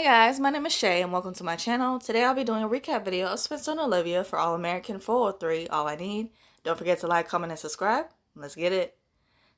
guys, my name is Shay and welcome to my channel. Today I'll be doing a recap video of Spencer and Olivia for All American 403, All I Need. Don't forget to like, comment, and subscribe. Let's get it.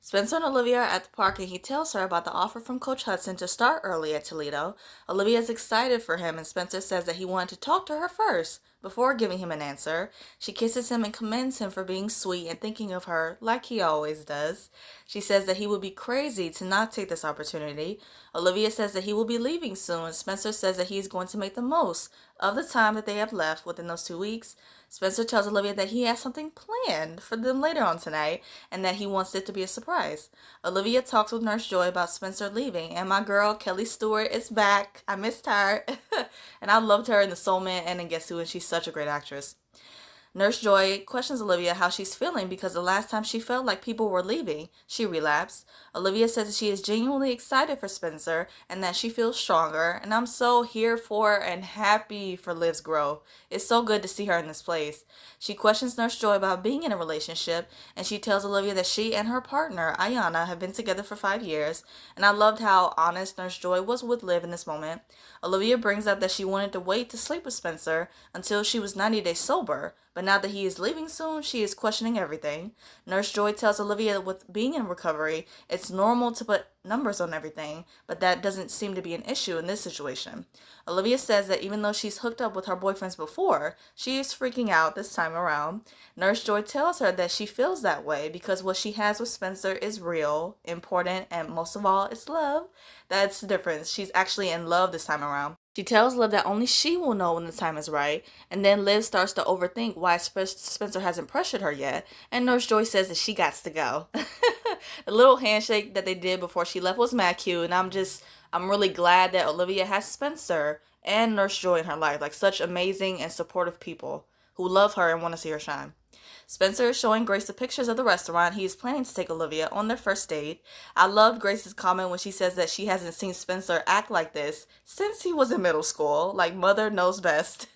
Spencer and Olivia are at the park and he tells her about the offer from Coach Hudson to start early at Toledo. Olivia is excited for him and Spencer says that he wanted to talk to her first before giving him an answer. She kisses him and commends him for being sweet and thinking of her like he always does. She says that he would be crazy to not take this opportunity. Olivia says that he will be leaving soon and Spencer says that he is going to make the most of the time that they have left within those 2 weeks. Spencer tells Olivia that he has something planned for them later on tonight and that he wants it to be a surprise. Olivia talks with Nurse Joy about Spencer leaving, and my girl Kelly Stewart is back. I missed her. And I loved her in The Soul Man and in Guess Who, and she's such a great actress. Nurse Joy questions Olivia how she's feeling because the last time she felt like people were leaving, she relapsed. Olivia says that she is genuinely excited for Spencer and that she feels stronger, and I'm so here for and happy for Liv's growth. It's so good to see her in this place. She questions Nurse Joy about being in a relationship, and she tells Olivia that she and her partner, Ayana, have been together for 5 years, and I loved how honest Nurse Joy was with Liv in this moment. Olivia brings up that she wanted to wait to sleep with Spencer until she was 90 days sober, but now that he is leaving soon, she is questioning everything. Nurse Joy tells Olivia that with being in recovery, it's normal to put numbers on everything, but that doesn't seem to be an issue in this situation. Olivia says that even though she's hooked up with her boyfriends before, she is freaking out this time around. Nurse Joy tells her that she feels that way because what she has with Spencer is real, important, and most of all, it's love. That's the difference. She's actually in love this time around. She tells Liv that only she will know when the time is right, and then Liv starts to overthink why Spencer hasn't pressured her yet, and Nurse Joy says that she gots to go. The little handshake that they did before she left was mad cute, and I'm really glad that Olivia has Spencer and Nurse Joy in her life, like such amazing and supportive people who love her and want to see her shine. Spencer is showing Grace the pictures of the restaurant he is planning to take Olivia on their first date. I loved Grace's comment when she says that she hasn't seen Spencer act like this since he was in middle school, like mother knows best.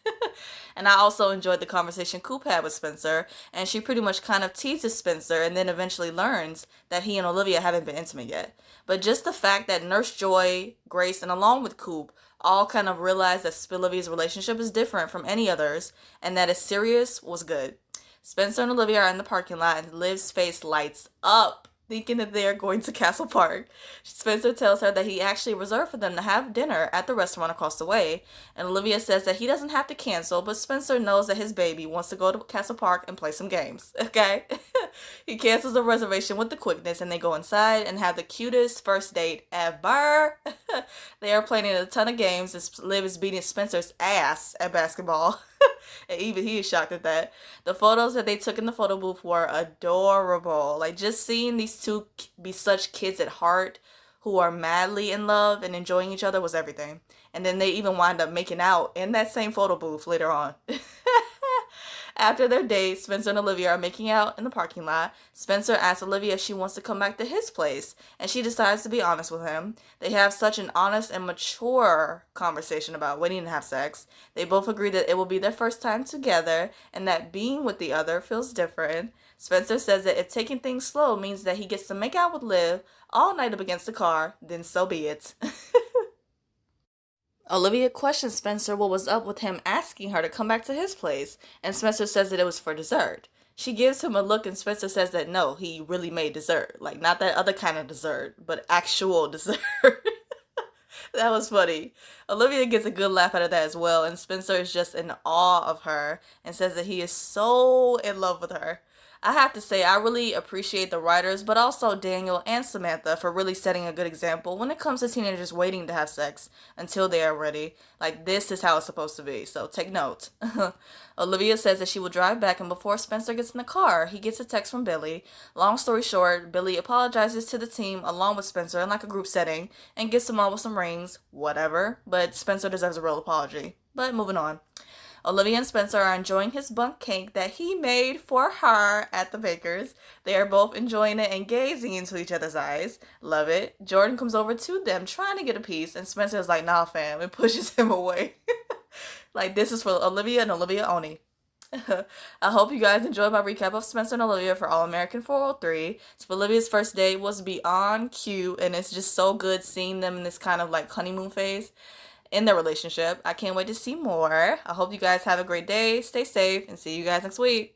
And I also enjoyed the conversation Coop had with Spencer, and she pretty much kind of teases Spencer and then eventually learns that he and Olivia haven't been intimate yet. But just the fact that Nurse Joy, Grace, and along with Coop all kind of realized that Olivia's relationship is different from any others and that it's serious was good. Spencer and Olivia are in the parking lot and Liv's face lights up, thinking that they are going to Castle Park. Spencer tells her that he actually reserved for them to have dinner at the restaurant across the way, and Olivia says that he doesn't have to cancel, but Spencer knows that his baby wants to go to Castle Park and play some games, okay? He cancels the reservation with the quickness, and they go inside and have the cutest first date ever. They are playing a ton of games, and Liv is beating Spencer's ass at basketball. And even he is shocked at that. The photos that they took in the photo booth were adorable. Like, just seeing these two be such kids at heart who are madly in love and enjoying each other was everything. And then they even wind up making out in that same photo booth later on. After their date, Spencer and Olivia are making out in the parking lot. Spencer asks Olivia if she wants to come back to his place, and she decides to be honest with him. They have such an honest and mature conversation about waiting to have sex. They both agree that it will be their first time together, and that being with the other feels different. Spencer says that if taking things slow means that he gets to make out with Liv all night up against the car, then so be it. Olivia questions Spencer what was up with him asking her to come back to his place, and Spencer says that it was for dessert. She gives him a look and Spencer says that no, he really made dessert. Like, not that other kind of dessert, but actual dessert. That was funny. Olivia gets a good laugh out of that as well, and Spencer is just in awe of her and says that he is so in love with her. I have to say, I really appreciate the writers, but also Daniel and Samantha for really setting a good example when it comes to teenagers waiting to have sex until they are ready. Like, this is how it's supposed to be, so take note. Olivia says that she will drive back, and before Spencer gets in the car, he gets a text from Billy. Long story short, Billy apologizes to the team along with Spencer in like a group setting and gifts them all with some rings, whatever, but Spencer deserves a real apology. But moving on. Olivia and Spencer are enjoying his bundt cake that he made for her at the baker's. They are both enjoying it and gazing into each other's eyes. Love it. Jordan comes over to them trying to get a piece, and Spencer is like, nah, fam, and pushes him away. Like, this is for Olivia and Olivia only. I hope you guys enjoyed my recap of Spencer and Olivia for All American 403. So Olivia's first date was beyond cute, and it's just so good seeing them in this kind of like honeymoon phase. in their relationship. I can't wait to see more. I hope you guys have a great day. Stay safe and see you guys next week.